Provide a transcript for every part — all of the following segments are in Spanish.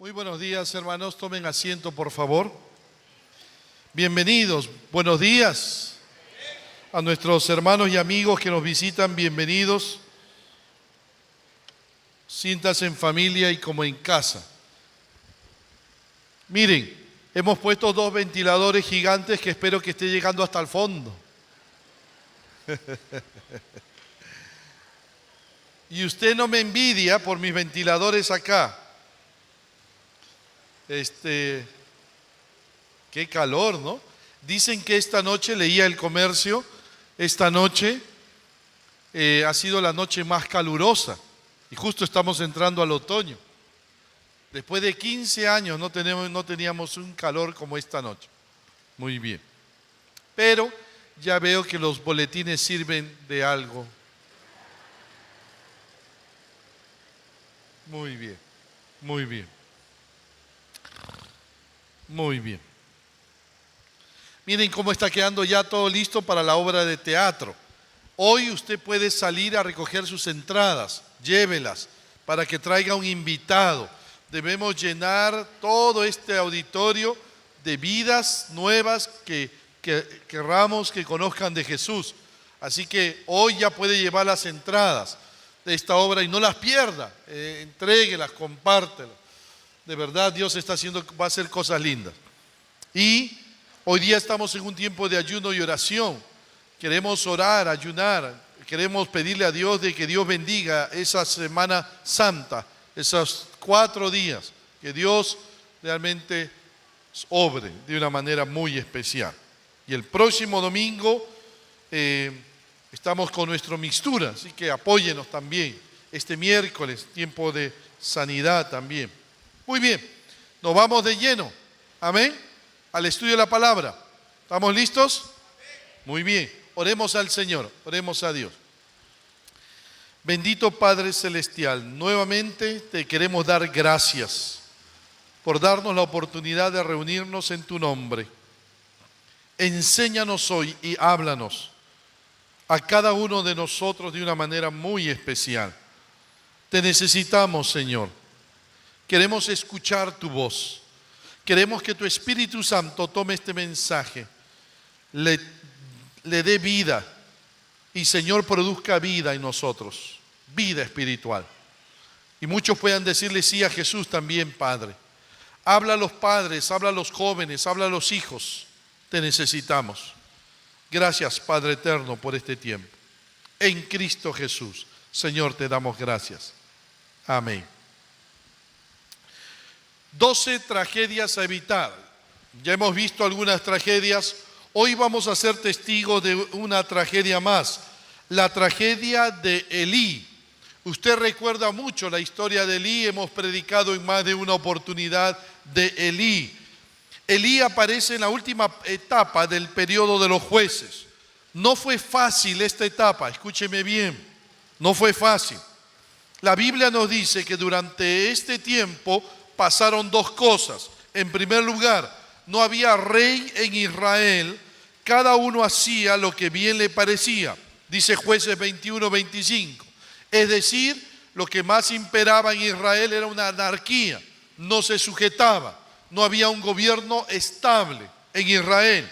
Muy buenos días, hermanos. Tomen asiento, por favor. Bienvenidos. Buenos días a nuestros hermanos y amigos que nos visitan. Bienvenidos. Siéntanse en familia y como en casa. Miren, hemos puesto 2 ventiladores gigantes que espero que esté llegando hasta el fondo. Y usted no me envidia por mis ventiladores acá. Qué calor, ¿no? Dicen que esta noche, leía El Comercio, esta noche ha sido la noche más calurosa y justo estamos entrando al otoño. Después de 15 años no teníamos un calor como esta noche. Muy bien. Pero ya veo que los boletines sirven de algo. Muy bien, muy bien. Muy bien. Miren cómo está quedando ya todo listo para la obra de teatro. Hoy usted puede salir a recoger sus entradas, llévelas para que traiga un invitado. Debemos llenar todo este auditorio de vidas nuevas que querramos que conozcan de Jesús. Así que hoy ya puede llevar las entradas de esta obra y no las pierda. Entréguelas, compártelas. De verdad, Dios va a hacer cosas lindas. Y hoy día estamos en un tiempo de ayuno y oración. Queremos orar, ayunar. Queremos pedirle a Dios de que Dios bendiga esa Semana Santa, esos 4 días, que Dios realmente obre de una manera muy especial. Y el próximo domingo estamos con nuestra mixtura, así que apóyenos también. Este miércoles, tiempo de sanidad también. Muy bien, nos vamos de lleno, amén, al estudio de la palabra. ¿Estamos listos? Muy bien, oremos al Señor, oremos a Dios. Bendito Padre Celestial, nuevamente te queremos dar gracias por darnos la oportunidad de reunirnos en tu nombre. Enséñanos hoy y háblanos a cada uno de nosotros de una manera muy especial. Te necesitamos, Señor. Queremos escuchar tu voz. Queremos que tu Espíritu Santo tome este mensaje, le dé vida y, Señor, produzca vida en nosotros, vida espiritual. Y muchos puedan decirle sí a Jesús también, Padre. Habla a los padres, habla a los jóvenes, habla a los hijos. Te necesitamos. Gracias, Padre eterno, por este tiempo. En Cristo Jesús, Señor, te damos gracias. Amén. 12 tragedias a evitar. Ya hemos visto algunas tragedias. Hoy vamos a ser testigos de una tragedia más. La tragedia de Elí. Usted recuerda mucho la historia de Elí. Hemos predicado en más de una oportunidad de Elí. Elí aparece en la última etapa del periodo de los jueces. No fue fácil esta etapa, escúcheme bien. No fue fácil. La Biblia nos dice que durante este tiempo pasaron 2 cosas. En primer lugar, no había rey en Israel. Cada uno hacía lo que bien le parecía. Dice Jueces 21-25. Es decir, lo que más imperaba en Israel era una anarquía. No se sujetaba. No había un gobierno estable en Israel.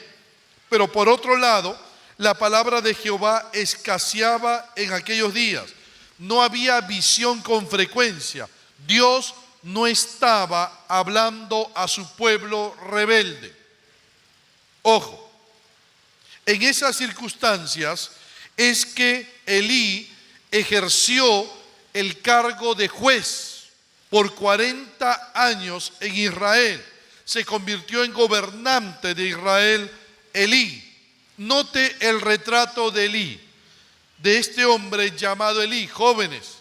Pero por otro lado, la palabra de Jehová escaseaba en aquellos días. No había visión con frecuencia. Dios no estaba hablando a su pueblo rebelde. Ojo, en esas circunstancias es que Elí ejerció el cargo de juez por 40 años en Israel. Se convirtió en gobernante de Israel, Elí. Note el retrato de Elí, de este hombre llamado Elí. Jóvenes,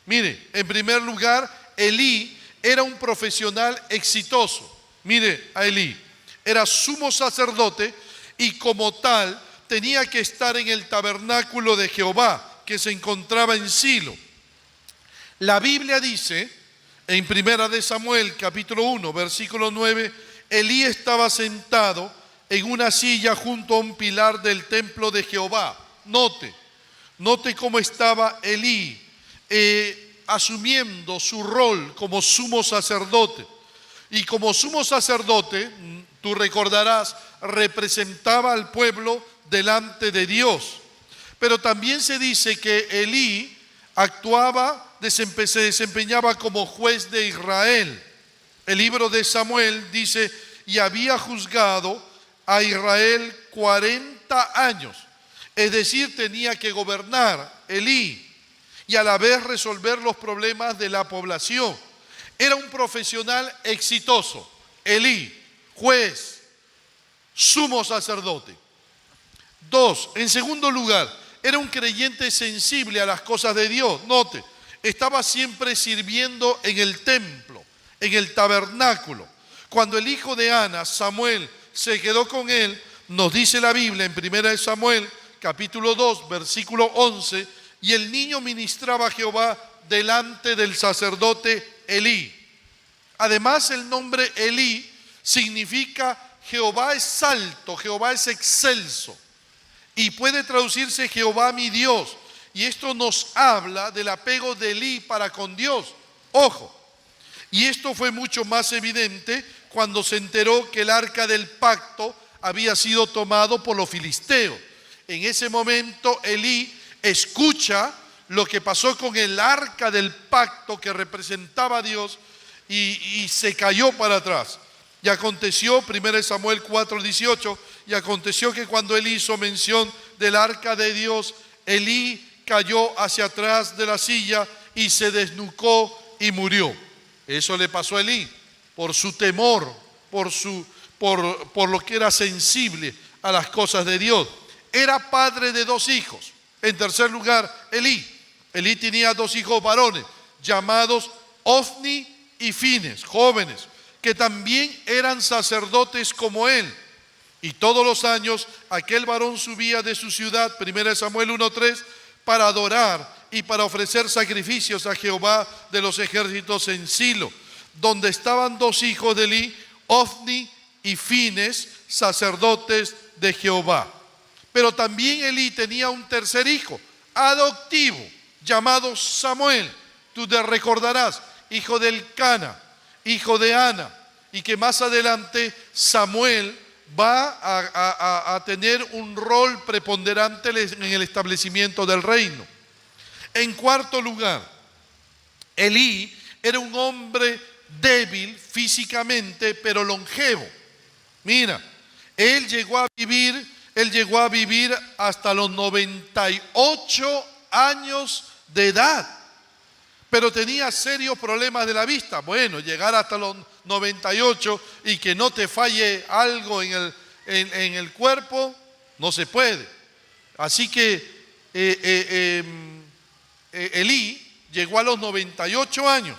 mire, en primer lugar, Elí era un profesional exitoso. Mire a Elí, era sumo sacerdote y como tal tenía que estar en el tabernáculo de Jehová que se encontraba en Silo. La Biblia dice en 1 de Samuel capítulo 1 versículo 9, Elí estaba sentado en una silla junto a un pilar del templo de Jehová. Note cómo estaba Elí asumiendo su rol como sumo sacerdote. y como sumo sacerdote, tú recordarás, representaba al pueblo delante de Dios. Pero también se dice que Elí se desempeñaba como juez de Israel. El libro de Samuel dice, y había juzgado a Israel 40 años. Es decir, tenía que gobernar Elí y a la vez resolver los problemas de la población. Era un profesional exitoso. Elí, juez, sumo sacerdote. 2, en segundo lugar, era un creyente sensible a las cosas de Dios. Note, estaba siempre sirviendo en el templo, en el tabernáculo. Cuando el hijo de Ana, Samuel, se quedó con él, nos dice la Biblia en 1 Samuel, capítulo 2, versículo 11, y el niño ministraba a Jehová delante del sacerdote Elí. Además, el nombre Elí significa Jehová es alto, Jehová es excelso. Y puede traducirse Jehová mi Dios. Y esto nos habla del apego de Elí para con Dios. Ojo. Y esto fue mucho más evidente cuando se enteró que el arca del pacto había sido tomado por los filisteos. En ese momento Elí escucha lo que pasó con el arca del pacto que representaba a Dios y se cayó para atrás. Y aconteció, 1 Samuel 4:18, y aconteció que cuando Elí hizo mención del arca de Dios, Elí cayó hacia atrás de la silla y se desnucó y murió. Eso le pasó a Elí por su temor, por lo que era sensible a las cosas de Dios. Era padre de 2 hijos. En tercer lugar, Elí tenía 2 hijos varones llamados Ofni y Fines, jóvenes, que también eran sacerdotes como él. Y todos los años aquel varón subía de su ciudad, 1 Samuel 1:3, para adorar y para ofrecer sacrificios a Jehová de los ejércitos en Silo, donde estaban 2 hijos de Elí, Ofni y Fines, sacerdotes de Jehová. Pero también Elí tenía un tercer hijo, adoptivo, llamado Samuel. Tú te recordarás, hijo del Cana, hijo de Ana, y que más adelante Samuel va a tener un rol preponderante en el establecimiento del reino. En cuarto lugar, Elí era un hombre débil físicamente, pero longevo. Mira, él llegó a vivir hasta los 98 años de edad. Pero tenía serios problemas de la vista. Bueno, llegar hasta los 98 y que no te falle algo en el cuerpo, no se puede. Así que Elí llegó a los 98 años.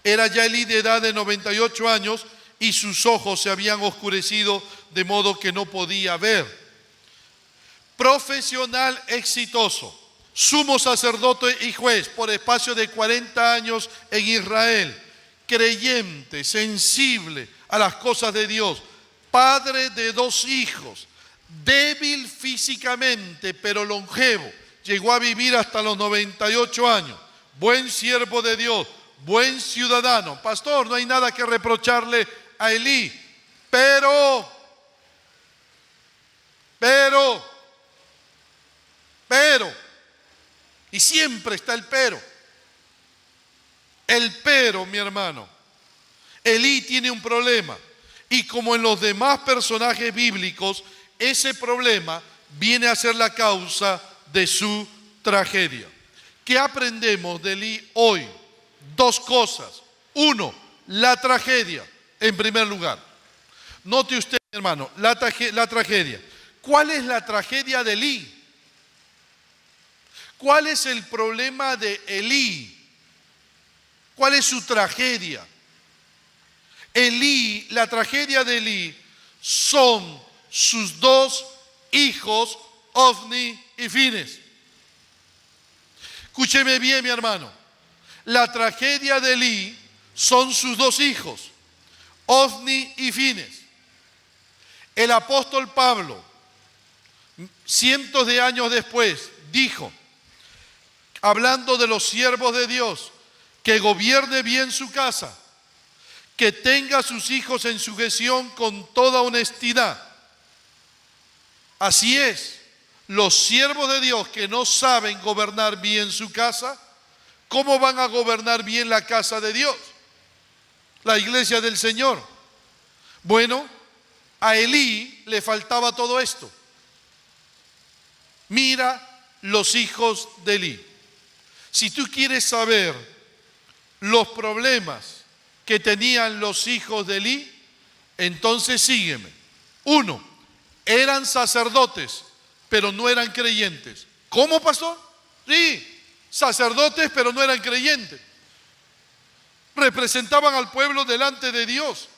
Era ya Elí de edad de 98 años y sus ojos se habían oscurecido de modo que no podía ver. Profesional exitoso. Sumo sacerdote y juez por espacio de 40 años en Israel, creyente, sensible a las cosas de Dios, padre de 2 hijos, débil físicamente pero longevo, llegó a vivir hasta los 98 años, buen siervo de Dios, buen ciudadano. Pastor, no hay nada que reprocharle a Elí, pero, y siempre está el pero. El pero, mi hermano. Elí tiene un problema. Y como en los demás personajes bíblicos, ese problema viene a ser la causa de su tragedia. ¿Qué aprendemos de Elí hoy? 2 cosas. 1, la tragedia, en primer lugar. Note usted, mi hermano, la tragedia. ¿Cuál es la tragedia de Elí? ¿Cuál es el problema de Elí? ¿Cuál es su tragedia? Elí, la tragedia de Elí son sus 2 hijos, Ofni y Fines. Escúcheme bien, mi hermano. La tragedia de Elí son sus 2 hijos, Ofni y Fines. El apóstol Pablo, cientos de años después, dijo, hablando de los siervos de Dios, que gobierne bien su casa, que tenga a sus hijos en sujeción con toda honestidad. Así es, los siervos de Dios que no saben gobernar bien su casa, ¿cómo van a gobernar bien la casa de Dios? La iglesia del Señor. Bueno, a Elí le faltaba todo esto. Mira los hijos de Elí. Si tú quieres saber los problemas que tenían los hijos de Elí, entonces sígueme. 1, eran sacerdotes, pero no eran creyentes. ¿Cómo, pastor? Sí, sacerdotes, pero no eran creyentes. Representaban al pueblo delante de Dios.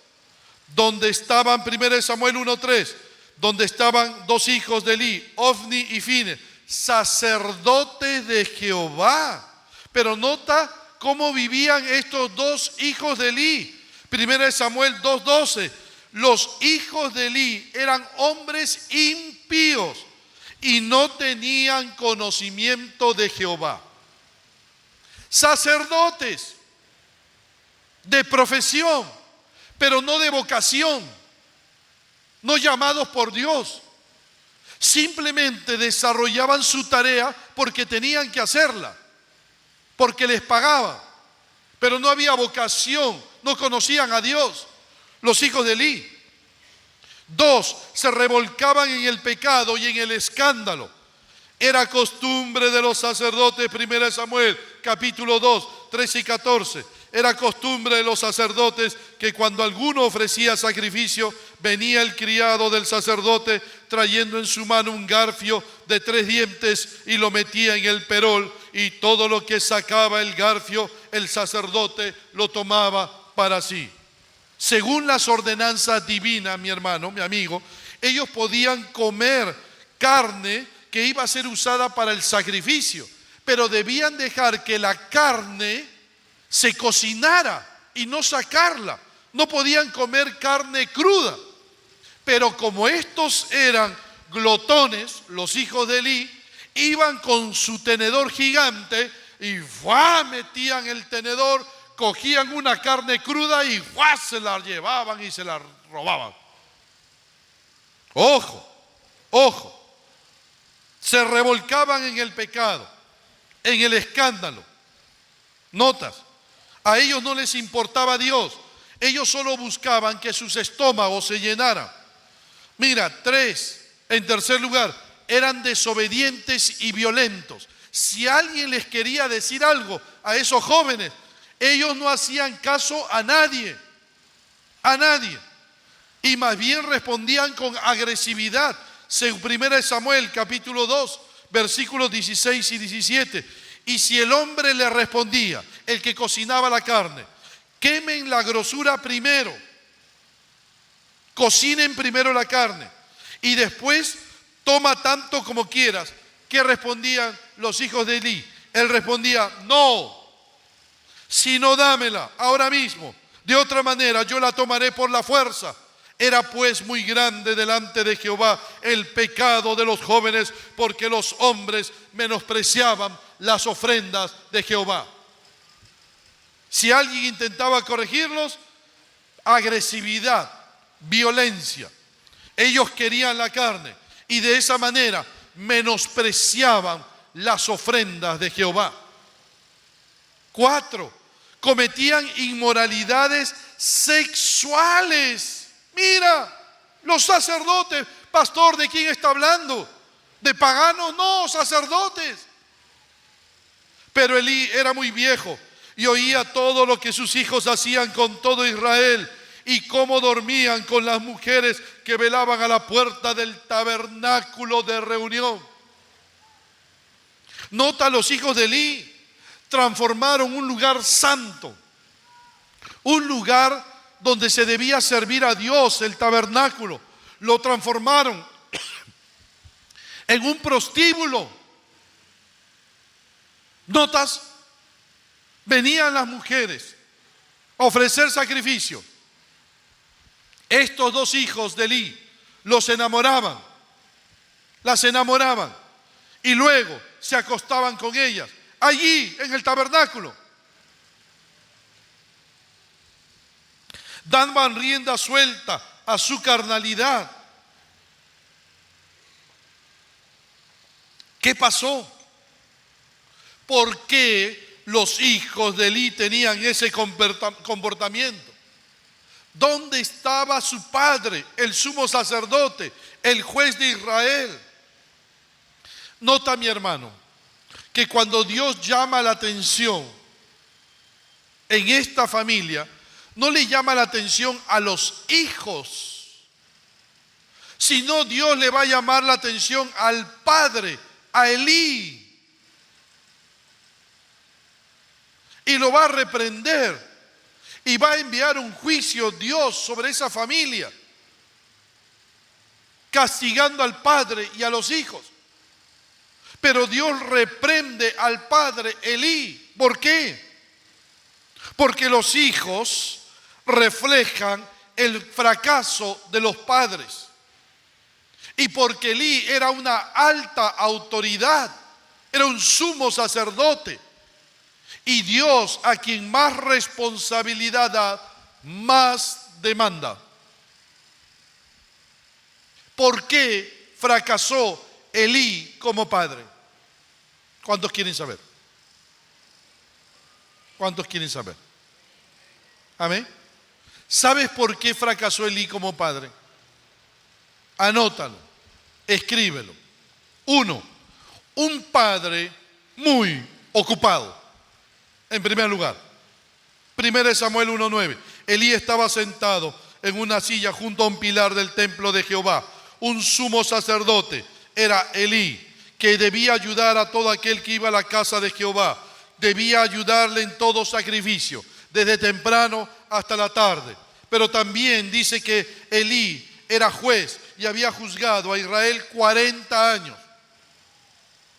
Donde estaban, 1 Samuel 1:3, donde estaban 2 hijos de Elí, Ofni y Fines, sacerdotes de Jehová. Pero nota cómo vivían estos 2 hijos de Elí. 1 Samuel 2:12, los hijos de Elí eran hombres impíos y no tenían conocimiento de Jehová. Sacerdotes de profesión, pero no de vocación, no llamados por Dios. Simplemente desarrollaban su tarea porque tenían que hacerla, porque les pagaban, pero no había vocación, no conocían a Dios. Los hijos de Elí. 2, se revolcaban en el pecado y en el escándalo. Era costumbre de los sacerdotes, 1 Samuel, capítulo 2, 13 y 14. Era costumbre de los sacerdotes que cuando alguno ofrecía sacrificio, venía el criado del sacerdote trayendo en su mano un garfio de 3 dientes y lo metía en el perol, y todo lo que sacaba el garfio, el sacerdote lo tomaba para sí. Según las ordenanzas divinas, mi hermano, mi amigo, ellos podían comer carne que iba a ser usada para el sacrificio, pero debían dejar que la carne se cocinara y no sacarla. No podían comer carne cruda. Pero como estos eran glotones, los hijos de Elí, iban con su tenedor gigante y metían el tenedor, cogían una carne cruda y se la llevaban y se la robaban. Ojo, ojo. Se revolcaban en el pecado, en el escándalo. Notas, a ellos no les importaba Dios. Ellos solo buscaban que sus estómagos se llenaran. Mira, 3, en tercer lugar, eran desobedientes y violentos. Si alguien les quería decir algo a esos jóvenes, ellos no hacían caso a nadie, y más bien respondían con agresividad. Según 1 Samuel capítulo 2, versículos 16 y 17. Y si el hombre le respondía, el que cocinaba la carne, quemen la grosura primero, cocinen primero la carne y después toma tanto como quieras. ¿Qué respondían los hijos de Elí? Él respondía, no, sino dámela ahora mismo, de otra manera yo la tomaré por la fuerza. Era pues muy grande delante de Jehová el pecado de los jóvenes, porque los hombres menospreciaban las ofrendas de Jehová. Si alguien intentaba corregirlos, agresividad, violencia. Ellos querían la carne y de esa manera menospreciaban las ofrendas de Jehová. 4, cometían inmoralidades sexuales. Mira, los sacerdotes, pastor, ¿de quién está hablando? ¿De paganos? No, sacerdotes. Pero Elí era muy viejo y oía todo lo que sus hijos hacían con todo Israel y cómo dormían con las mujeres que velaban a la puerta del tabernáculo de reunión. Nota, los hijos de Elí transformaron un lugar santo, un lugar donde se debía servir a Dios, el tabernáculo, lo transformaron en un prostíbulo. ¿Notas? Venían las mujeres a ofrecer sacrificio. Estos 2 hijos de Elí los enamoraban, las enamoraban y luego se acostaban con ellas allí en el tabernáculo. daban rienda suelta a su carnalidad. ¿Qué pasó? ¿Por qué los hijos de Elí tenían ese comportamiento? ¿Dónde estaba su padre, el sumo sacerdote, el juez de Israel? Nota, mi hermano, que cuando Dios llama la atención en esta familia, no le llama la atención a los hijos, sino Dios le va a llamar la atención al padre, a Elí. Y lo va a reprender. Y va a enviar un juicio Dios sobre esa familia, castigando al padre y a los hijos. Pero Dios reprende al padre Elí. ¿Por qué? Porque los hijos reflejan el fracaso de los padres. Y porque Elí era una alta autoridad, era un sumo sacerdote. Y Dios, a quien más responsabilidad da, más demanda. ¿Por qué fracasó Elí como padre? ¿Cuántos quieren saber? ¿Cuántos quieren saber? Amén. ¿Sabes por qué fracasó Elí como padre? Anótalo, escríbelo. 1, un padre muy ocupado. En primer lugar, 1 Samuel 1:9. Elí estaba sentado en una silla junto a un pilar del templo de Jehová. Un sumo sacerdote era Elí, que debía ayudar a todo aquel que iba a la casa de Jehová. Debía ayudarle en todo sacrificio, desde temprano hasta la tarde. Pero también dice que Elí era juez y había juzgado a Israel 40 años.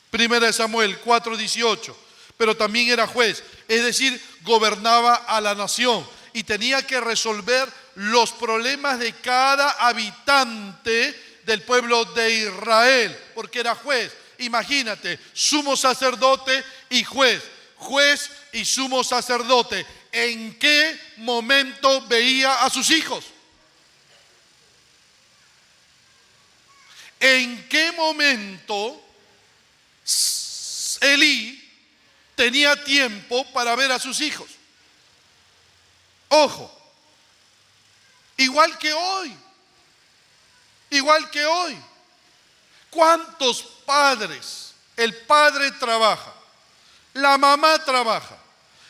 1 Samuel 4:18. Pero también era juez, es decir, gobernaba a la nación y tenía que resolver los problemas de cada habitante del pueblo de Israel, porque era juez. Imagínate, sumo sacerdote y juez, juez y sumo sacerdote. ¿En qué momento veía a sus hijos? ¿En qué momento Elí tenía tiempo para ver a sus hijos? Ojo, igual que hoy, ¿cuántos padres? El padre trabaja, la mamá trabaja,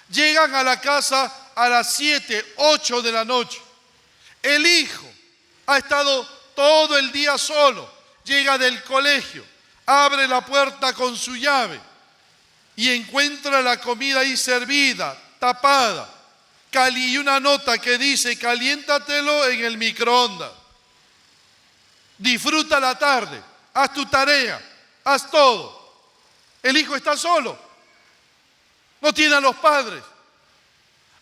llegan a la casa a las 7, 8 de la noche. El hijo ha estado todo el día solo, llega del colegio, abre la puerta con su llave y encuentra la comida ahí servida, tapada, y una nota que dice: caliéntatelo en el microondas. Disfruta la tarde, haz tu tarea, haz todo. El hijo está solo, no tiene a los padres.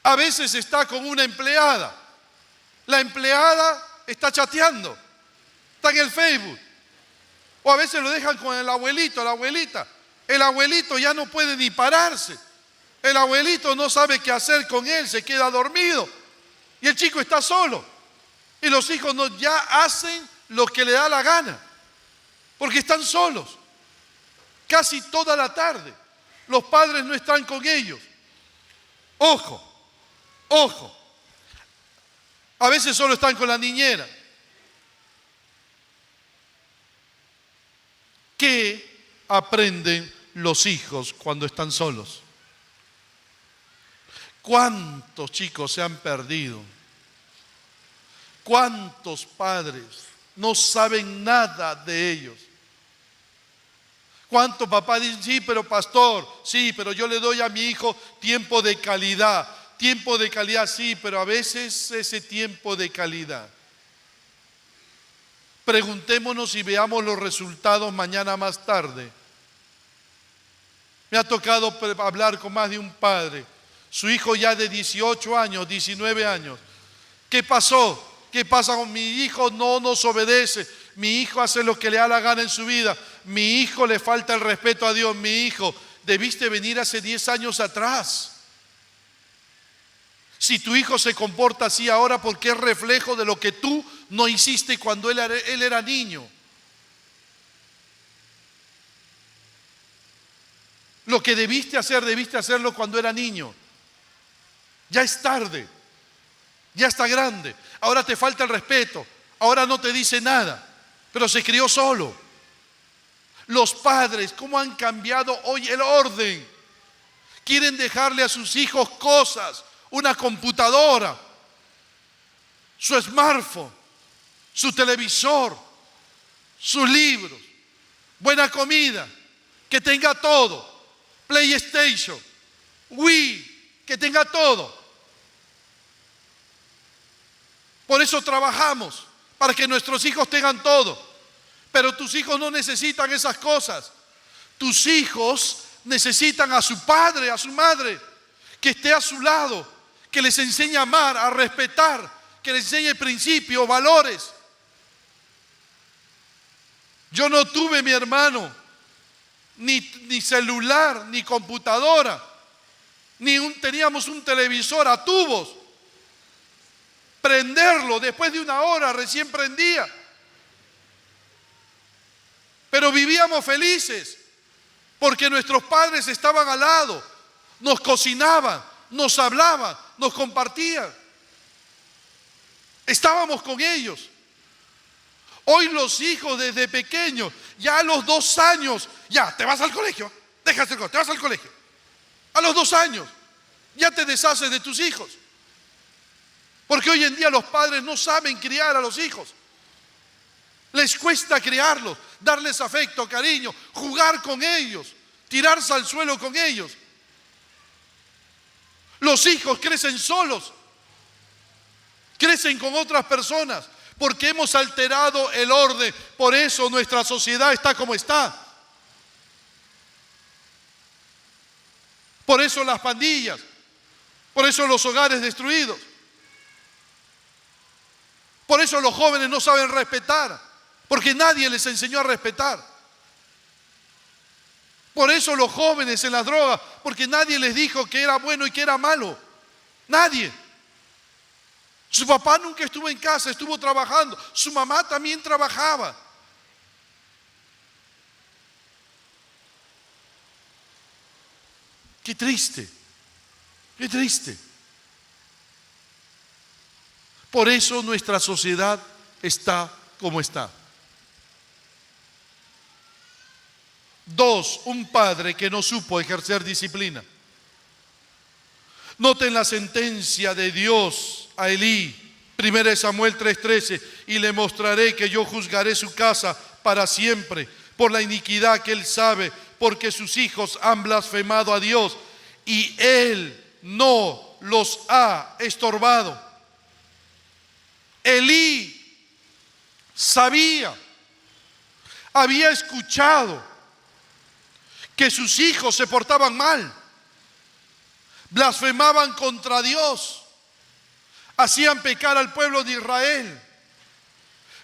A veces está con una empleada. La empleada está chateando, está en el Facebook. O a veces lo dejan con el abuelito, la abuelita. El abuelito ya no puede ni pararse. El abuelito no sabe qué hacer con él, se queda dormido. Y el chico está solo. Y los hijos ya hacen lo que le da la gana, porque están solos. Casi toda la tarde. Los padres no están con ellos. Ojo, ojo. A veces solo están con la niñera. ¿Qué aprenden los hijos cuando están solos? ¿Cuántos chicos se han perdido? ¿Cuántos padres no saben nada de ellos? ¿Cuántos papás dicen: sí, pero pastor, sí, pero yo le doy a mi hijo tiempo de calidad? Tiempo de calidad, sí, pero a veces ese tiempo de calidad. Preguntémonos y veamos los resultados mañana más tarde. Me ha tocado hablar con más de un padre. Su hijo ya de 18 años, 19 años. ¿Qué pasó? ¿Qué pasa con mi hijo? No nos obedece. Mi hijo hace lo que le da la gana en su vida. Mi hijo le falta el respeto a Dios. Mi hijo, debiste venir hace 10 años atrás. Si tu hijo se comporta así ahora, porque es reflejo de lo que tú no hiciste cuando él era niño. Lo que debiste hacerlo cuando era niño. Ya es tarde, ya está grande. Ahora te falta el respeto, ahora no te dice nada, pero se crió solo. Los padres, ¿cómo han cambiado hoy el orden? Quieren dejarle a sus hijos cosas, una computadora, su smartphone, su televisor, sus libros, buena comida, que tenga todo, PlayStation, Wii, que tenga todo. Por eso trabajamos, para que nuestros hijos tengan todo. Pero tus hijos no necesitan esas cosas. Tus hijos necesitan a su padre, a su madre, que esté a su lado, que les enseñe a amar, a respetar, que les enseñe principios, valores. Yo no tuve, mi hermano, ni celular, ni computadora, teníamos un televisor a tubos. Prenderlo después de una hora recién prendía. Pero vivíamos felices porque nuestros padres estaban al lado, nos cocinaban, nos hablaban, nos compartían. Estábamos con ellos. Hoy los hijos desde pequeños, ya a los 2 años, ya te vas al colegio, dejas el colegio, te vas al colegio. A los 2 años, ya te deshaces de tus hijos. Porque hoy en día los padres no saben criar a los hijos. Les cuesta criarlos, darles afecto, cariño, jugar con ellos, tirarse al suelo con ellos. Los hijos crecen solos, crecen con otras personas, porque hemos alterado el orden. Por eso nuestra sociedad está como está. Por eso las pandillas, por eso los hogares destruidos. Por eso los jóvenes no saben respetar, porque nadie les enseñó a respetar. Por eso los jóvenes en las drogas, porque nadie les dijo que era bueno y que era malo. Nadie. Su papá nunca estuvo en casa, estuvo trabajando. Su mamá también trabajaba. Qué triste, qué triste. Por eso nuestra sociedad está como está. 2, un padre que no supo ejercer disciplina. Noten la sentencia de Dios a Elí, 1 Samuel 3:13, y le mostraré que yo juzgaré su casa para siempre por la iniquidad que él sabe, porque sus hijos han blasfemado a Dios y él no los ha estorbado. Elí sabía, había escuchado que sus hijos se portaban mal, blasfemaban contra Dios, hacían pecar al pueblo de Israel.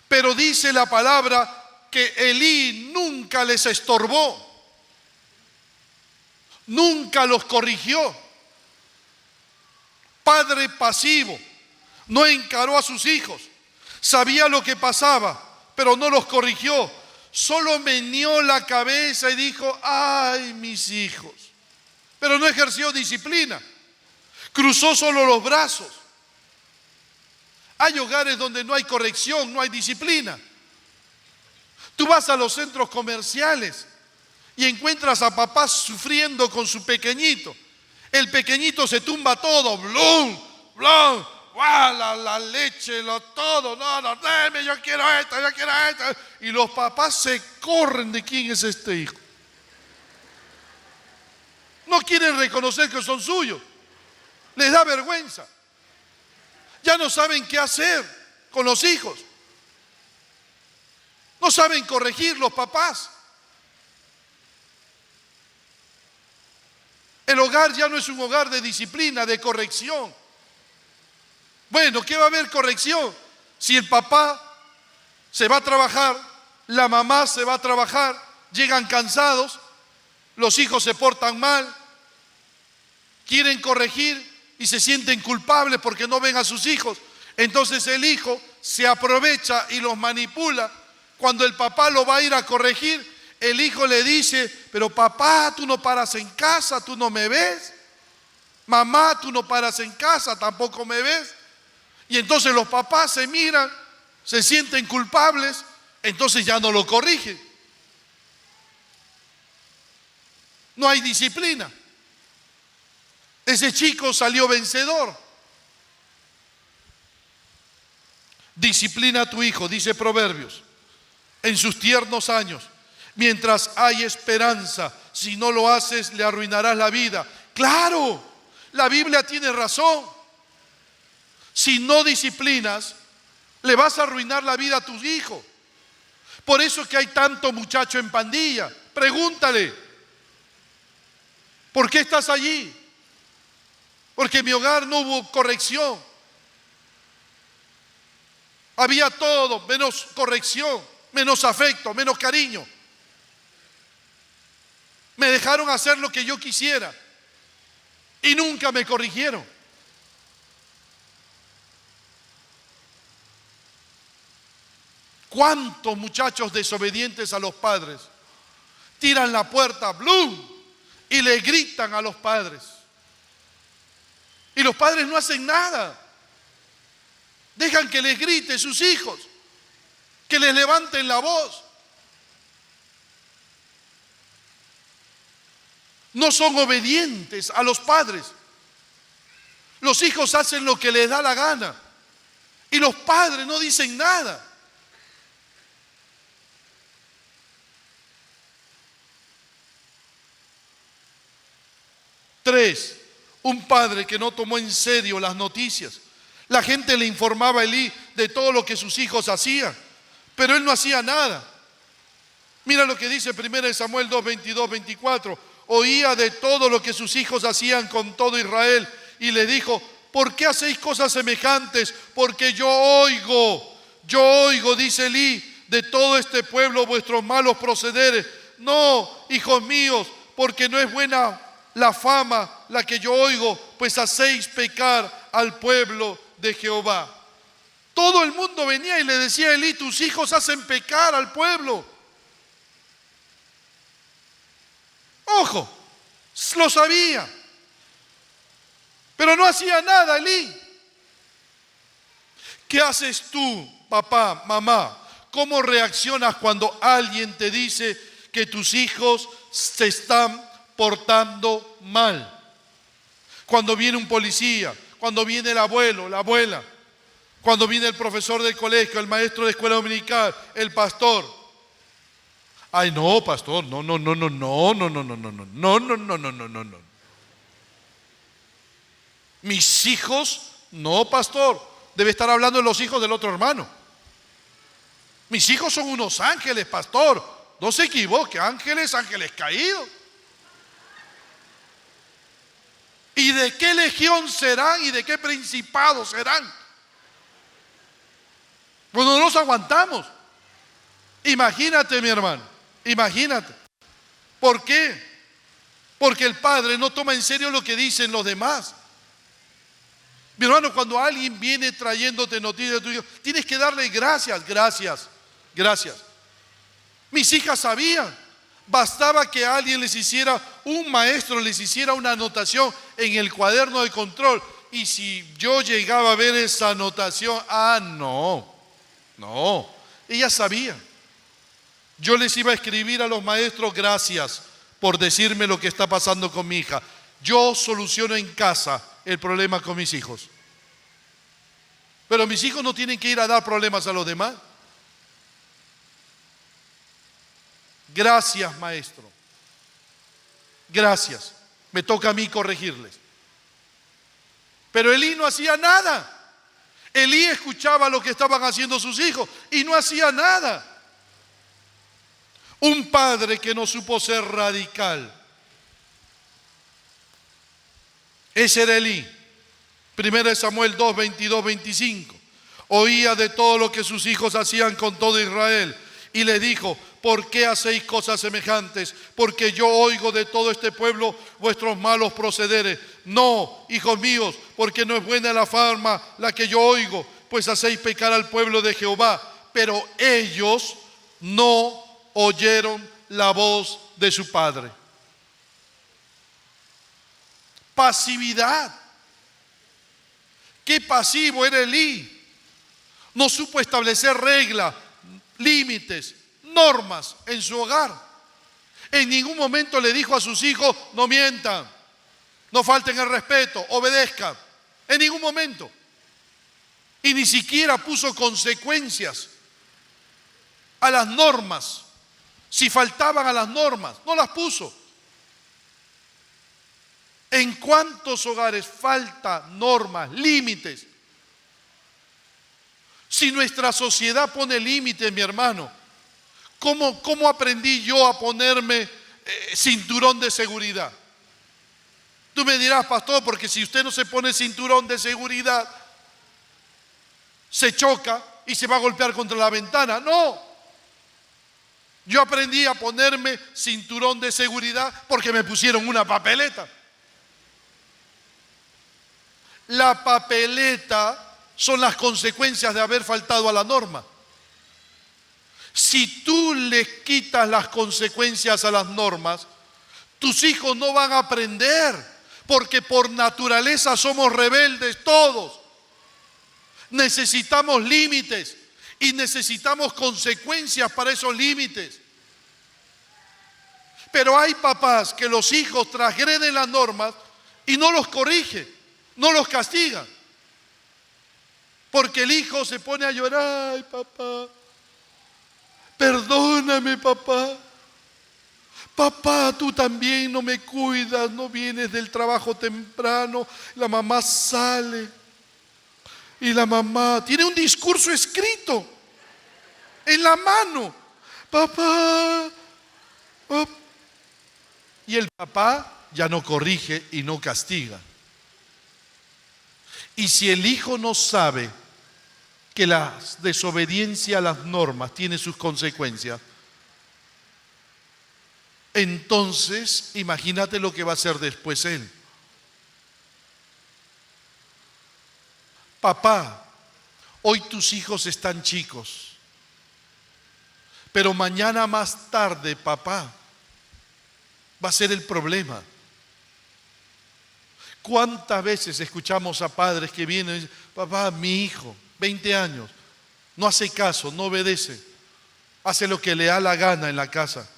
Pero dice la palabra que Elí nunca les estorbó, nunca los corrigió. Padre pasivo, no encaró a sus hijos, sabía lo que pasaba, pero no los corrigió. Solo meneó la cabeza y dijo: ay, mis hijos. Pero no ejerció disciplina, cruzó solo los brazos. Hay hogares donde no hay corrección, no hay disciplina. Tú vas a los centros comerciales y encuentras a papás sufriendo con su pequeñito. El pequeñito se tumba todo, blum, blum, la leche, todo, no, deme, yo quiero esto. Y los papás se corren de quién es este hijo. No quieren reconocer que son suyos. Les da vergüenza. Ya no saben qué hacer con los hijos. No saben corregir los papás. El hogar ya no es un hogar de disciplina, de corrección. Bueno, ¿qué va a haber corrección? Si el papá se va a trabajar, la mamá se va a trabajar, llegan cansados, los hijos se portan mal, quieren corregir y se sienten culpables porque no ven a sus hijos. Entonces el hijo se aprovecha y los manipula. Cuando el papá lo va a ir a corregir, el hijo le dice: pero papá, tú no paras en casa, tú no me ves. Mamá, tú no paras en casa, tampoco me ves. Y entonces los papás se miran, se sienten culpables, entonces ya no lo corrigen. No hay disciplina. Ese chico salió vencedor. Disciplina a tu hijo, dice Proverbios, en sus tiernos años, mientras hay esperanza. Si no lo haces, le arruinarás la vida. Claro, la Biblia tiene razón. Si no disciplinas, le vas a arruinar la vida a tus hijos. Por eso es que hay tanto muchacho en pandilla. Pregúntale: ¿por qué estás allí? Porque en mi hogar no hubo corrección. Había todo menos corrección, menos afecto, menos cariño. Me dejaron hacer lo que yo quisiera y nunca me corrigieron. ¿Cuántos muchachos desobedientes a los padres tiran la puerta, ¡blum!, y le gritan a los padres? Y los padres no hacen nada. Dejan que les grite sus hijos, que les levanten la voz. No son obedientes a los padres. Los hijos hacen lo que les da la gana y los padres no dicen nada. Tres, un padre que no tomó en serio las noticias. La gente le informaba a Elí de todo lo que sus hijos hacían, pero él no hacía nada. Mira lo que dice 1 Samuel 2, 22, 24. Oía de todo lo que sus hijos hacían con todo Israel y le dijo: ¿por qué hacéis cosas semejantes? Porque yo oigo, dice Elí, de todo este pueblo vuestros malos procederes. No, hijos míos, porque no es buena la fama la que yo oigo, pues hacéis pecar al pueblo de Jehová. Todo el mundo venía y le decía a Elí: tus hijos hacen pecar al pueblo. Ojo, lo sabía, pero no hacía nada Elí. ¿Qué haces tú, papá, mamá? ¿Cómo reaccionas cuando alguien te dice que tus hijos se están portando mal? Cuando viene un policía, cuando viene el abuelo, la abuela, cuando viene el profesor del colegio, el maestro de escuela dominical, el pastor. Ay, no, pastor, no. Mis hijos, no, pastor. Debe estar hablando de los hijos del otro hermano. Mis hijos son unos ángeles, pastor. No se equivoque, ángeles caídos. ¿Y de qué legión serán y de qué principado serán? Pues no nos aguantamos. Imagínate, mi hermano, imagínate. ¿Por qué? Porque el padre no toma en serio lo que dicen los demás. Mi hermano, cuando alguien viene trayéndote noticias de tu hijo, tienes que darle gracias. Mis hijas sabían. Bastaba que alguien les hiciera, un maestro les hiciera una anotación en el cuaderno de control. Y si yo llegaba a ver esa anotación, no, ellas sabían. Yo les iba a escribir a los maestros: gracias por decirme lo que está pasando con mi hija. Yo soluciono en casa el problema con mis hijos. Pero mis hijos no tienen que ir a dar problemas a los demás. Gracias, maestro. Gracias. Me toca a mí corregirles. Pero Elí no hacía nada. Elí escuchaba lo que estaban haciendo sus hijos y no hacía nada. Un padre que no supo ser radical. Ese era Elí. 1 Samuel 2, 22, 25. Oía de todo lo que sus hijos hacían con todo Israel y le dijo: ¿por qué hacéis cosas semejantes? Porque yo oigo de todo este pueblo vuestros malos procederes. No, hijos míos, porque no es buena la fama la que yo oigo, pues hacéis pecar al pueblo de Jehová. Pero ellos no oyeron la voz de su padre. Pasividad. Qué pasivo era Elí. No supo establecer reglas, límites, normas en su hogar. En ningún momento le dijo a sus hijos: no mientan, no falten el respeto, obedezcan. En ningún momento. Y ni siquiera puso consecuencias a las normas. Si faltaban a las normas, no las puso. ¿En cuántos hogares falta normas, límites? Si nuestra sociedad pone límites, mi hermano, ¿cómo aprendí yo a ponerme cinturón de seguridad? Tú me dirás: pastor, porque si usted no se pone cinturón de seguridad, se choca y se va a golpear contra la ventana. No. Yo aprendí a ponerme cinturón de seguridad porque me pusieron una papeleta. La papeleta son las consecuencias de haber faltado a la norma. Si tú le quitas las consecuencias a las normas, tus hijos no van a aprender, porque por naturaleza somos rebeldes todos. Necesitamos límites y necesitamos consecuencias para esos límites. Pero hay papás que los hijos transgreden las normas y no los corrigen, no los castigan. Porque el hijo se pone a llorar: ay, papá, perdóname, papá. Papá, tú también no me cuidas, no vienes del trabajo temprano, la mamá sale y la mamá tiene un discurso escrito en la mano: papá, papá. Y el papá ya no corrige y no castiga. Y si el hijo no sabe que la desobediencia a las normas tiene sus consecuencias, entonces imagínate lo que va a hacer después él. Papá, hoy tus hijos están chicos, pero mañana más tarde, papá, va a ser el problema. ¿Cuántas veces escuchamos a padres que vienen y dicen: papá, mi hijo, 20 años, no hace caso, no obedece, hace lo que le da la gana en la casa?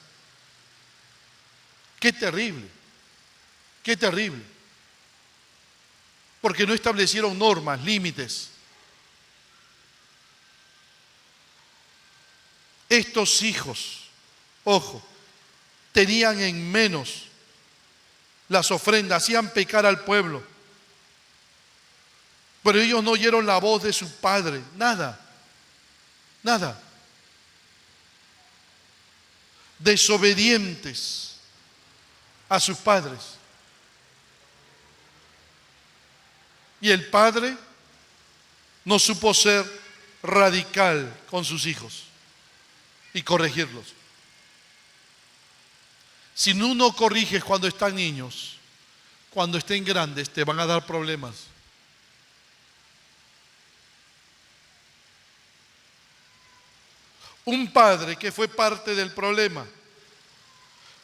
Qué terrible, qué terrible. Porque no establecieron normas, límites. Estos hijos, ojo, tenían en menos las ofrendas, hacían pecar al pueblo. Pero ellos no oyeron la voz de su padre, nada, nada. Desobedientes a sus padres. Y el padre no supo ser radical con sus hijos y corregirlos. Si tú no corriges cuando están niños, cuando estén grandes te van a dar problemas. Un padre que fue parte del problema,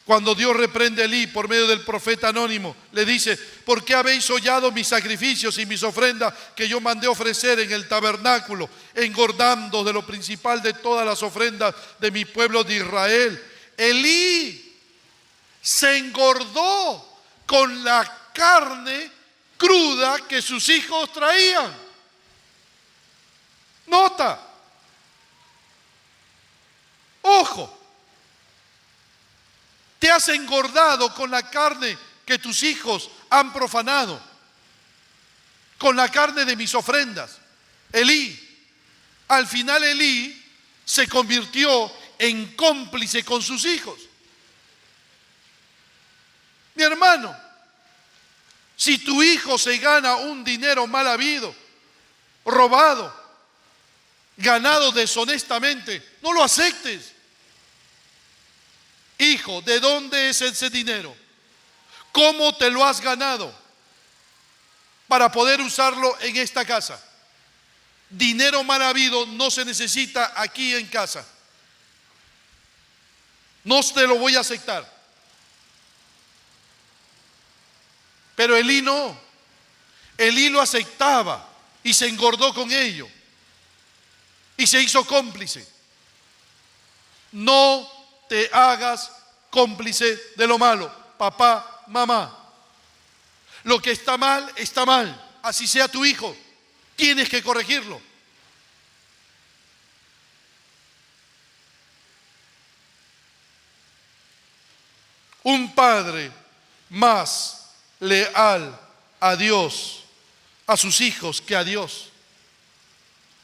cuando Dios reprende a Elí por medio del profeta anónimo, le dice: ¿por qué habéis hollado mis sacrificios y mis ofrendas que yo mandé ofrecer en el tabernáculo, engordando de lo principal de todas las ofrendas de mi pueblo de Israel? Elí se engordó con la carne cruda que sus hijos traían. Nota, ojo, te has engordado con la carne que tus hijos han profanado, con la carne de mis ofrendas. Elí, al final Elí se convirtió en cómplice con sus hijos. Mi hermano, si tu hijo se gana un dinero mal habido, robado, ganado deshonestamente, no lo aceptes. hijo, ¿de dónde es ese dinero? ¿Cómo te lo has ganado para poder usarlo en esta casa? Dinero mal habido no se necesita aquí en casa. No te lo voy a aceptar. Pero Elí no. Elí lo aceptaba y se engordó con ello. Y se hizo cómplice. No te hagas cómplice de lo malo, papá, mamá. Lo que está mal, así sea tu hijo, tienes que corregirlo. Un padre más leal a Dios, a sus hijos, que a Dios.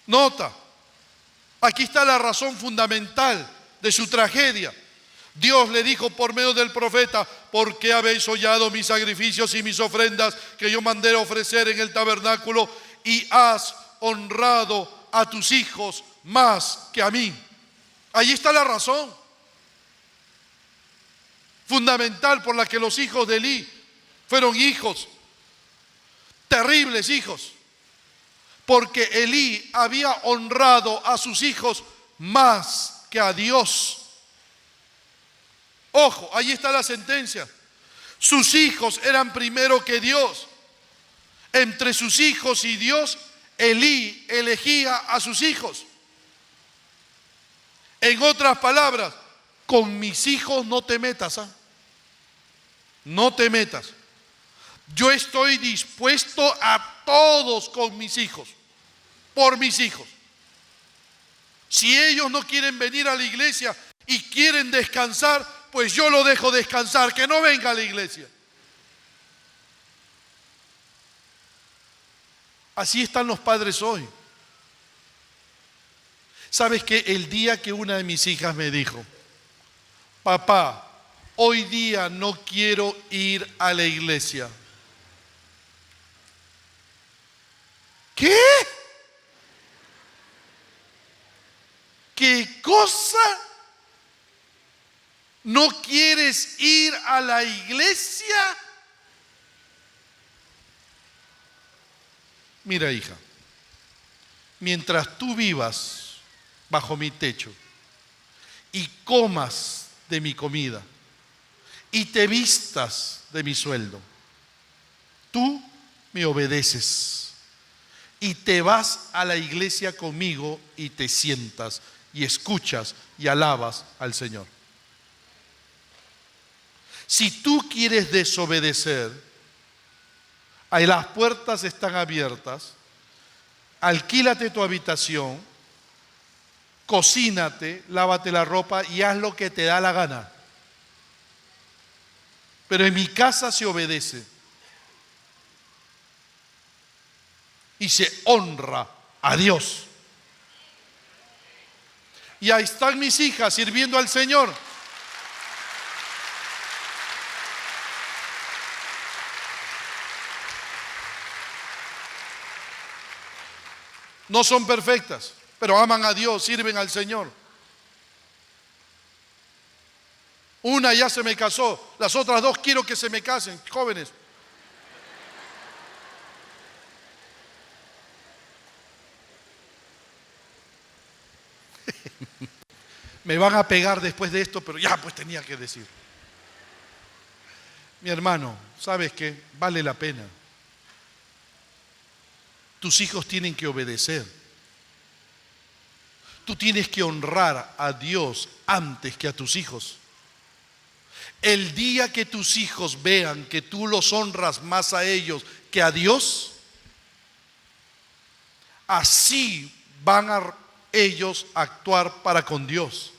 Nota, aquí está la razón fundamental de su tragedia. Dios le dijo por medio del profeta: ¿por qué habéis hollado mis sacrificios y mis ofrendas que yo mandé a ofrecer en el tabernáculo, y has honrado a tus hijos más que a mí? Ahí está la razón fundamental por la que los hijos de Elí fueron hijos, terribles hijos, porque Elí había honrado a sus hijos más que a Dios. Ojo, ahí está la sentencia. Sus hijos eran primero que Dios. Entre sus hijos y Dios, Elí elegía a sus hijos. En otras palabras, con mis hijos no te metas, ¿ah? No te metas. Yo estoy dispuesto a todos con mis hijos, por mis hijos. Si ellos no quieren venir a la iglesia y quieren descansar, pues yo lo dejo descansar, que no venga a la iglesia. Así están los padres hoy. ¿Sabes qué? El día que una de mis hijas me dijo: papá, hoy día no quiero ir a la iglesia. ¿Qué? ¿Qué cosa? ¿No quieres ir a la iglesia? Mira, hija, mientras tú vivas bajo mi techo y comas de mi comida y te vistas de mi sueldo, tú me obedeces y te vas a la iglesia conmigo y te sientas y escuchas y alabas al Señor. Si tú quieres desobedecer, ahí las puertas están abiertas, alquílate tu habitación, cocínate, lávate la ropa y haz lo que te da la gana. Pero en mi casa se obedece y se honra a Dios. Y ahí están mis hijas sirviendo al Señor. No son perfectas, pero aman a Dios, sirven al Señor. Una ya se me casó, las otras dos quiero que se me casen, jóvenes. Me van a pegar después de esto, pero ya pues tenía que decir. Mi hermano, ¿sabes qué? Vale la pena. Tus hijos tienen que obedecer. Tú tienes que honrar a Dios antes que a tus hijos. El día que tus hijos vean que tú los honras más a ellos que a Dios, así van a ellos a actuar para con Dios.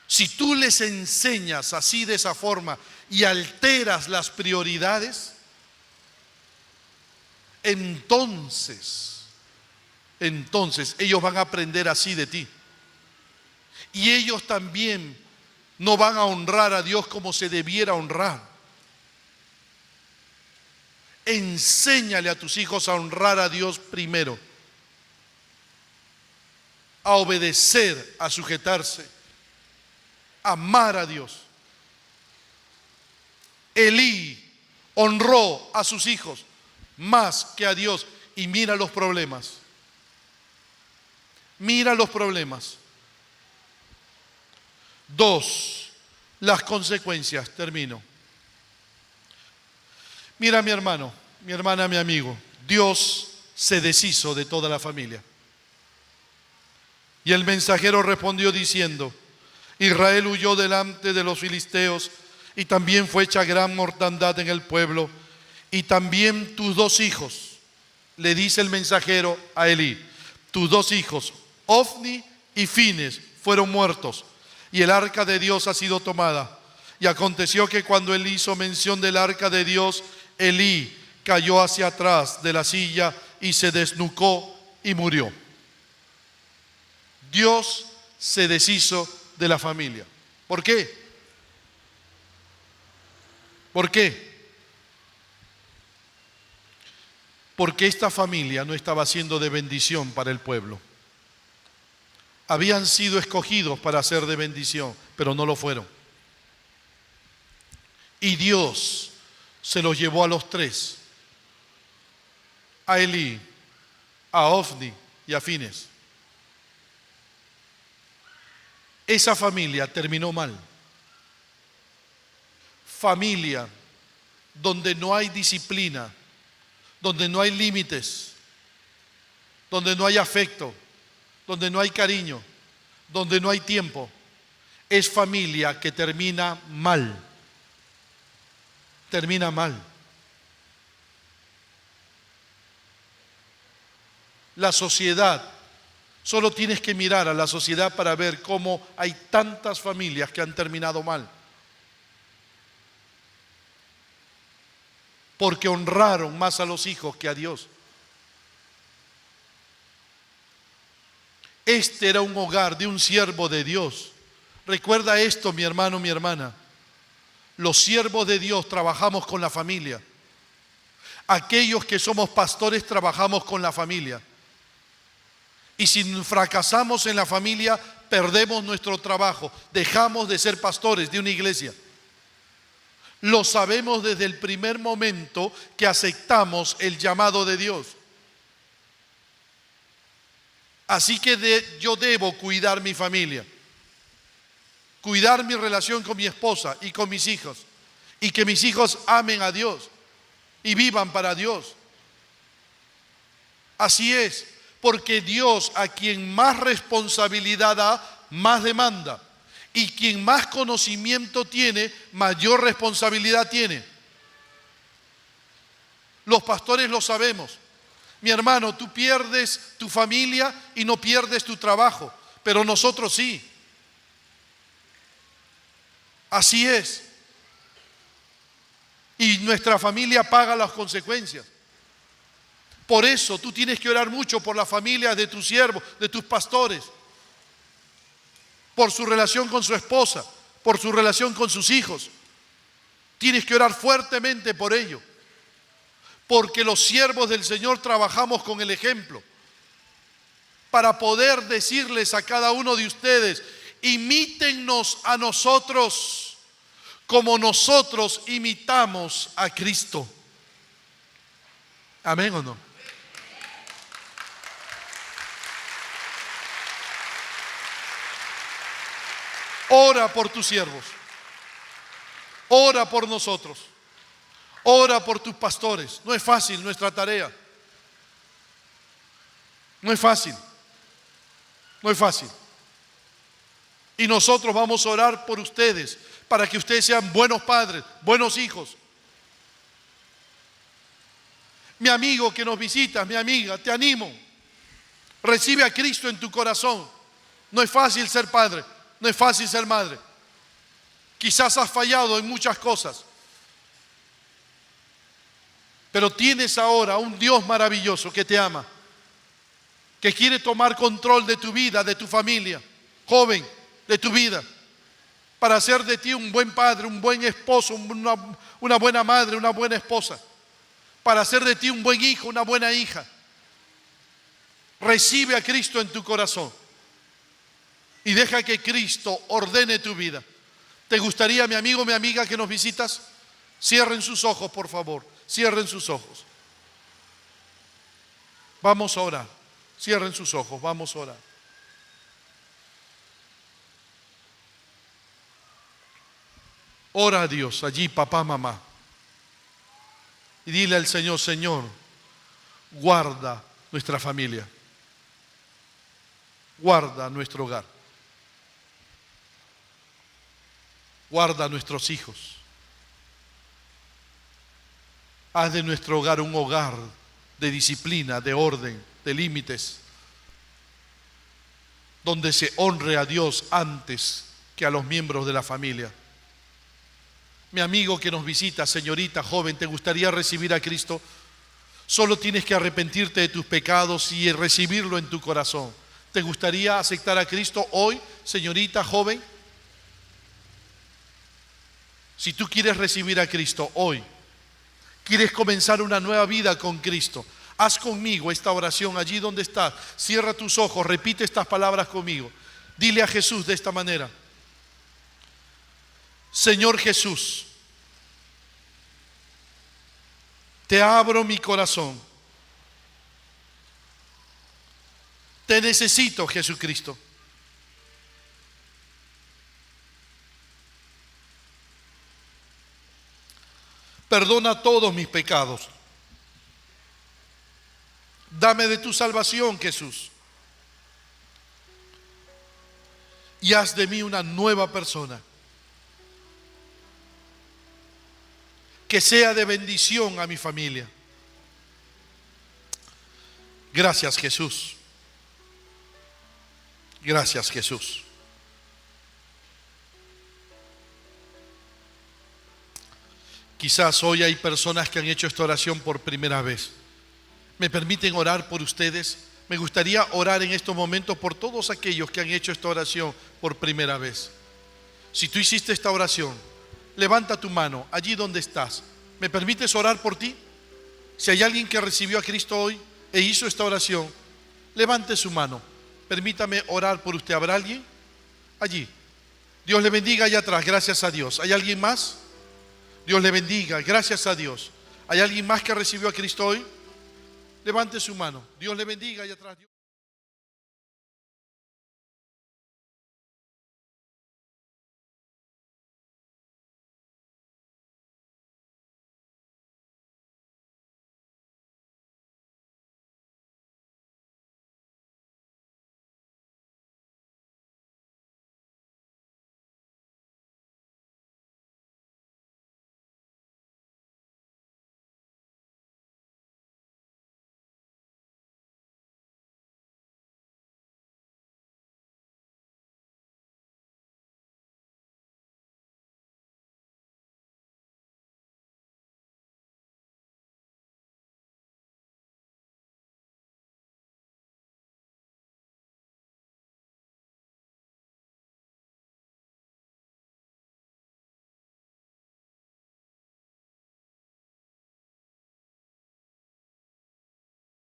Si tú les enseñas así, de esa forma, y alteras las prioridades, entonces ellos van a aprender así de ti. Y ellos también no van a honrar a Dios como se debiera honrar. Enséñale a tus hijos a honrar a Dios primero, a obedecer, a sujetarse. amar a Dios. Elí honró a sus hijos más que a Dios. Y mira los problemas. Mira los problemas. 2, las consecuencias. Termino. Mira, mi hermano, mi hermana, mi amigo. Dios se deshizo de toda la familia. Y el mensajero respondió diciendo: Israel huyó delante de los filisteos, y también fue hecha gran mortandad en el pueblo, y también tus 2 hijos, le dice el mensajero a Elí, tus 2 hijos, Ofni y Fines, fueron muertos, y el arca de Dios ha sido tomada. Y aconteció que cuando él hizo mención del arca de Dios, Elí cayó hacia atrás de la silla y se desnucó y murió. Dios se deshizo de la familia. ¿Por qué? ¿Por qué? Porque esta familia no estaba siendo de bendición para el pueblo. Habían sido escogidos para ser de bendición, pero no lo fueron. Y Dios se los llevó a los 3, a Elí, a Ofni y a Fines. Esa familia terminó mal. Familia donde no hay disciplina, donde no hay límites, donde no hay afecto, donde no hay cariño, donde no hay tiempo, es familia que termina mal. Termina mal. La sociedad, solo tienes que mirar a la sociedad para ver cómo hay tantas familias que han terminado mal. Porque honraron más a los hijos que a Dios. Este era un hogar de un siervo de Dios. Recuerda esto, mi hermano, mi hermana. Los siervos de Dios trabajamos con la familia. Aquellos que somos pastores trabajamos con la familia. Y si fracasamos en la familia, perdemos nuestro trabajo. Dejamos de ser pastores de una iglesia. Lo sabemos desde el primer momento que aceptamos el llamado de Dios. Así que yo debo cuidar mi familia, cuidar mi relación con mi esposa y con mis hijos, y que mis hijos amen a Dios y vivan para Dios. Así es, porque Dios, a quien más responsabilidad da, más demanda. Y quien más conocimiento tiene, mayor responsabilidad tiene. Los pastores lo sabemos. Mi hermano, tú pierdes tu familia y no pierdes tu trabajo, pero nosotros sí. Así es. Y nuestra familia paga las consecuencias. Por eso tú tienes que orar mucho por las familias de tus siervos, de tus pastores. Por su relación con su esposa, por su relación con sus hijos. Tienes que orar fuertemente por ello. Porque los siervos del Señor trabajamos con el ejemplo. Para poder decirles a cada uno de ustedes, imítennos a nosotros como nosotros imitamos a Cristo. ¿Amén o no? Ora por tus siervos. Ora por nosotros. Ora por tus pastores. No es fácil nuestra tarea. No es fácil. No es fácil. Y nosotros vamos a orar por ustedes para que ustedes sean buenos padres, buenos hijos. Mi amigo que nos visita, mi amiga, te animo. Recibe a Cristo en tu corazón. No es fácil ser padre. No es fácil ser madre. Quizás has fallado en muchas cosas. Pero tienes ahora un Dios maravilloso que te ama, que quiere tomar control de tu vida, de tu familia, joven, de tu vida, para hacer de ti un buen padre, un buen esposo, una buena madre, una buena esposa, para hacer de ti un buen hijo, una buena hija. Recibe a Cristo en tu corazón. Y deja que Cristo ordene tu vida. ¿Te gustaría, mi amigo, mi amiga, que nos visitas? Cierren sus ojos, por favor. Cierren sus ojos. Vamos a orar. Cierren sus ojos, vamos a orar. Ora a Dios allí, papá, mamá. Y dile al Señor, Señor, guarda nuestra familia. Guarda nuestro hogar. Guarda a nuestros hijos. Haz de nuestro hogar un hogar de disciplina, de orden, de límites, donde se honre a Dios antes que a los miembros de la familia. Mi amigo que nos visita, señorita, joven, ¿te gustaría recibir a Cristo? Solo tienes que arrepentirte de tus pecados y recibirlo en tu corazón. ¿Te gustaría aceptar a Cristo hoy, señorita, joven? Si tú quieres recibir a Cristo hoy, quieres comenzar una nueva vida con Cristo, haz conmigo esta oración allí donde estás. Cierra tus ojos, repite estas palabras conmigo. Dile a Jesús de esta manera: Señor Jesús, te abro mi corazón. Te necesito, Jesucristo. Perdona todos mis pecados. Dame de tu salvación, Jesús. Y haz de mí una nueva persona. Que sea de bendición a mi familia. Gracias, Jesús. Gracias, Jesús. Quizás hoy hay personas que han hecho esta oración por primera vez. ¿Me permiten orar por ustedes? Me gustaría orar en estos momentos por todos aquellos que han hecho esta oración por primera vez. Si tú hiciste esta oración, levanta tu mano allí donde estás. ¿Me permites orar por ti? Si hay alguien que recibió a Cristo hoy e hizo esta oración, levante su mano. Permítame orar por usted. ¿Habrá alguien? Allí. Dios le bendiga allá atrás. Gracias a Dios. ¿Hay alguien más? Dios le bendiga. Gracias a Dios. ¿Hay alguien más que recibió a Cristo hoy? Levante su mano. Dios le bendiga allá atrás.